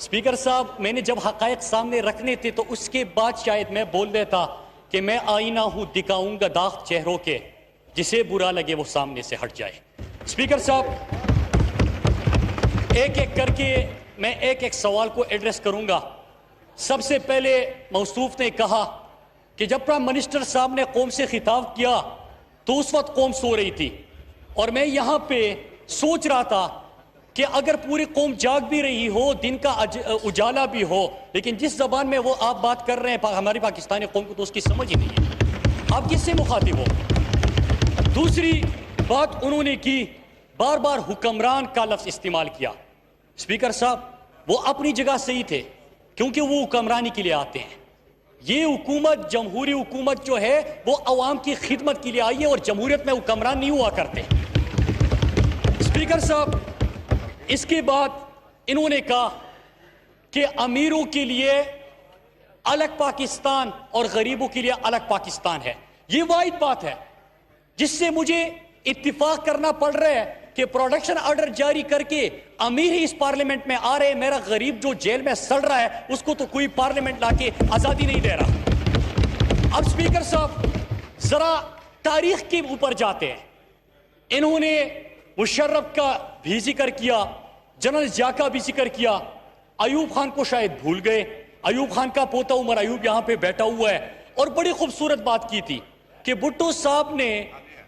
Speaker صاحب میں نے جب حقائق سامنے رکھنے تھے تو اس کے بعد شاید میں بول دیتا کہ میں آئینہ ہوں دکھاؤں گا داغ چہروں کے، جسے برا لگے وہ سامنے سے ہٹ جائے۔ اسپیکر صاحب ایک ایک کر کے میں ایک ایک سوال کو ایڈریس کروں گا۔ سب سے پہلے موصوف نے کہا کہ جب پرائم منسٹر صاحب نے قوم سے خطاب کیا تو اس وقت قوم سو رہی تھی، اور میں یہاں پہ سوچ رہا تھا کہ اگر پوری قوم جاگ بھی رہی ہو، دن کا اجالا بھی ہو، لیکن جس زبان میں وہ آپ بات کر رہے ہیں ہماری پاکستانی قوم کو تو اس کی سمجھ ہی نہیں ہے، آپ کس سے مخاطب ہو؟ دوسری بات انہوں نے کی، بار بار حکمران کا لفظ استعمال کیا۔ اسپیکر صاحب وہ اپنی جگہ صحیح تھے کیونکہ وہ حکمرانی کے لیے آتے ہیں۔ یہ حکومت، جمہوری حکومت جو ہے وہ عوام کی خدمت کے لیے آئی ہے، اور جمہوریت میں حکمران نہیں ہوا کرتے۔ اسپیکر صاحب اس کے بعد انہوں نے کہا کہ امیروں کے لیے الگ پاکستان اور غریبوں کے لیے الگ پاکستان ہے۔ یہ واحد بات ہے جس سے مجھے اتفاق کرنا پڑ رہا ہے کہ پروڈکشن آرڈر جاری کر کے امیر ہی اس پارلیمنٹ میں آ رہے ہیں، میرا غریب جو جیل میں سڑ رہا ہے اس کو تو کوئی پارلیمنٹ لا کے آزادی نہیں دے رہا۔ اب اسپیکر صاحب ذرا تاریخ کے اوپر جاتے ہیں۔ انہوں نے مشرف کا بھی ذکر کیا، جنرل ضیاء کا بھی ذکر کیا، ایوب خان کو شاید بھول گئے۔ ایوب خان کا پوتا عمر ایوب یہاں پہ بیٹھا ہوا ہے، اور بڑی خوبصورت بات کی تھی کہ بھٹو صاحب نے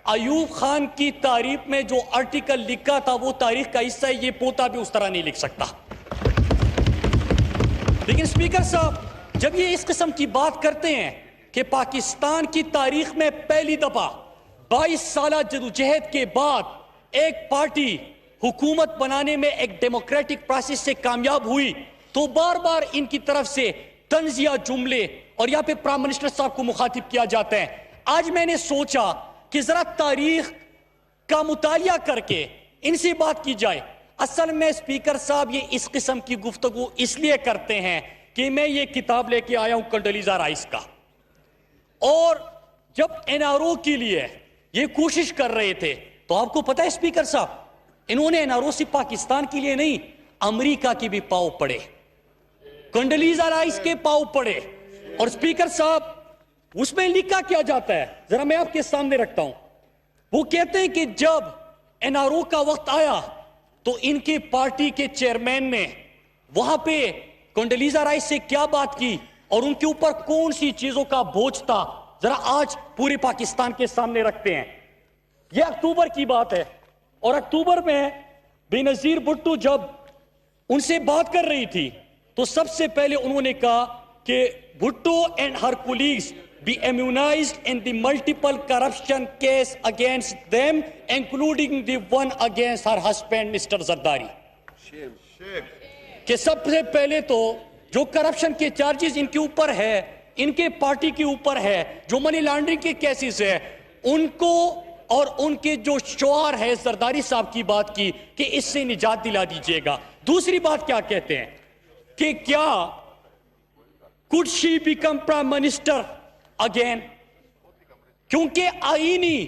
ایوب خان کی تعریف میں جو آرٹیکل لکھا تھا وہ تاریخ کا حصہ ہے، یہ پوتا بھی اس طرح نہیں لکھ سکتا۔ لیکن اسپیکر صاحب جب یہ اس قسم کی بات کرتے ہیں کہ پاکستان کی تاریخ میں پہلی دفعہ 22 سالہ جدوجہد کے بعد ایک پارٹی حکومت بنانے میں ایک ڈیموکریٹک پروسیس سے کامیاب ہوئی، تو بار بار ان کی طرف سے طنزیہ جملے اور یہاں پہ پرائم منسٹر صاحب کو مخاطب کیا جاتا ہے۔ آج میں نے سوچا کہ ذرا تاریخ کا مطالعہ کر کے ان سے بات کی جائے۔ اصل میں اسپیکر صاحب یہ اس قسم کی گفتگو اس لیے کرتے ہیں کہ میں یہ کتاب لے کے آیا ہوں کنڈولیزا رائس کا، اور جب این آر او کے لیے یہ کوشش کر رہے تھے تو آپ کو پتا ہے اسپیکر صاحب انہوں نے این آر او سے پاکستان کے لیے نہیں، امریکہ کے بھی پاؤ پڑے، کنڈولیزا رائس کے پاؤ پڑے۔ اور اسپیکر صاحب اس میں لکھا کیا جاتا ہے، ذرا میں آپ کے سامنے رکھتا ہوں۔ وہ کہتے ہیں کہ جب این آر او کا وقت آیا تو ان کے پارٹی کے چیئرمین نے وہاں پہ کنڈولیزا رائس سے کیا بات کی اور ان کے اوپر کون سی چیزوں کا بوجھ تھا، ذرا آج پورے پاکستان کے سامنے رکھتے ہیں۔ یہ اکتوبر کی بات ہے، اور اکتوبر میں بینظیر بھٹو جب ان سے بات کر رہی تھی تو سب سے پہلے انہوں نے کہا کہ Bhutto and Hare colleagues be immunized in the multiple corruption case against them, including the one against her husband Mr. Zardari. کہ سب سے پہلے تو جو کرپشن کے چارجز ان کے اوپر ہے، ان کے پارٹی کے اوپر ہے، جو منی لانڈرنگ کے کیسز ہے، ان کو اور ان کے جو شوہر ہے زرداری صاحب کی بات کی کہ اس سے نجات دلا دیجئے گا۔ دوسری بات کیا کہتے ہیں کہ کیا could she become prime minister again, کیونکہ آئینی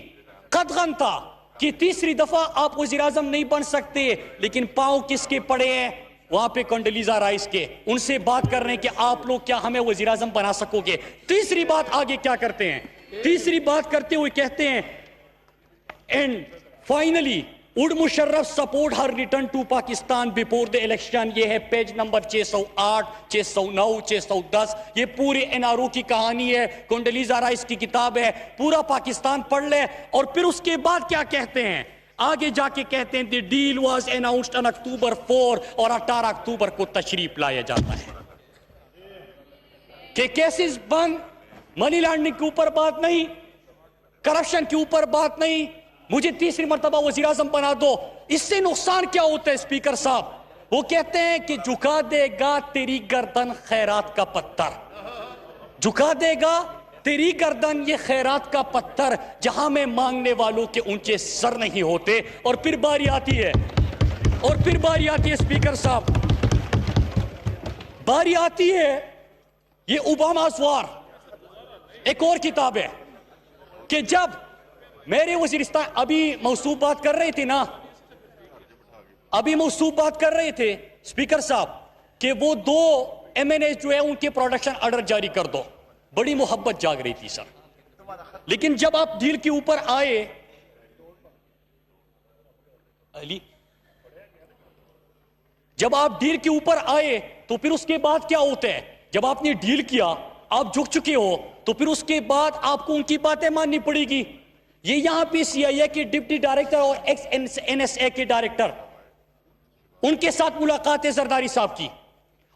قدغن تھا کہ تیسری دفعہ آپ وزیر اعظم نہیں بن سکتے، لیکن پاؤں کس کے پڑے ہیں؟ وہاں پہ کنڈولیزا رائس کے۔ ان سے بات کر رہے ہیں کہ آپ لوگ کیا ہمیں وزیر اعظم بنا سکو گے؟ تیسری بات آگے کیا کرتے ہیں؟ تیسری بات کرتے ہوئے کہتے ہیں and finally would Musharraf support her return to Pakistan before the election۔ یہ ہے پیج نمبر 608، 609، 610۔ یہ پورے این آر او کی کہانی ہے، کنڈولیزا رائس کی کتاب ہے، پورا پاکستان پڑھ لے۔ اور پھر اس کے بعد کیا کہتے ہیں؟ آگے جا کے کہتے ہیں the deal was announced on October 4 اور 18 اکتوبر کو تشریف لایا جاتا ہے کہ کیسز بند، منی لانڈرنگ کے اوپر بات نہیں، کرپشن کے اوپر بات نہیں، مجھے تیسری مرتبہ وزیر اعظم بنا دو۔ اس سے نقصان کیا ہوتا ہے اسپیکر صاحب؟ وہ کہتے ہیں کہ جھکا دے گا تیری گردن خیرات کا پتھر، جھکا دے گا تیری گردن یہ خیرات کا پتھر جہاں میں مانگنے والوں کے اونچے سر نہیں ہوتے۔ اور پھر باری آتی ہے، اور پھر باری آتی ہے اسپیکر صاحب، باری آتی ہے یہ اوباما's وار، ایک اور کتاب ہے کہ جب میرے وزیرستان، ابھی موصوف بات کر رہے تھے نا، ابھی موصوف بات کر رہے تھے اسپیکر صاحب کہ وہ 2 MNA جو ہے ان کے پروڈکشن آرڈر جاری کر دو. بڑی محبت جاگ رہی تھی سر. لیکن جب آپ ڈیل کے اوپر آئے جب آپ ڈیل کے اوپر آئے تو پھر اس کے بعد کیا ہوتا ہے؟ جب آپ نے ڈیل کیا، آپ جھک چکے ہو، تو پھر اس کے بعد آپ کو ان کی باتیں ماننی پڑے گی. یہ یہاں پہ CIA کے ڈپٹی ڈائریکٹر اور ایکس NSA کے ڈائریکٹر، ان کے ساتھ ملاقات ہے زرداری صاحب کی.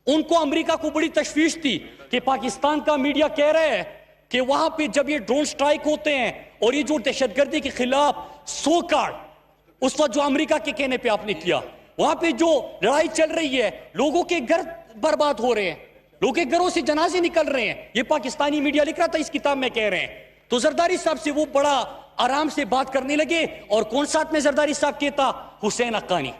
ان کو امریکہ کو بڑی تشویش تھی کہ پاکستان کا میڈیا کہہ رہا ہے کہ وہاں پہ جب یہ ڈرون سٹرائک ہوتے ہیں اور یہ جو دہشت گردی کے خلاف سو کارڈ اس وقت جو امریکہ کے کہنے پہ آپ نے کیا، وہاں پہ جو لڑائی چل رہی ہے، لوگوں کے گھر برباد ہو رہے ہیں، لوگوں کے گھروں سے جنازے نکل رہے ہیں، یہ پاکستانی میڈیا لکھ رہا تھا اس کتاب میں کہہ رہے ہیں. تو زرداری صاحب سے وہ بڑا آرام سے بات کرنے لگے. اور کون ساتھ میں زرداری صاحب کہتا؟ حسین حقانی.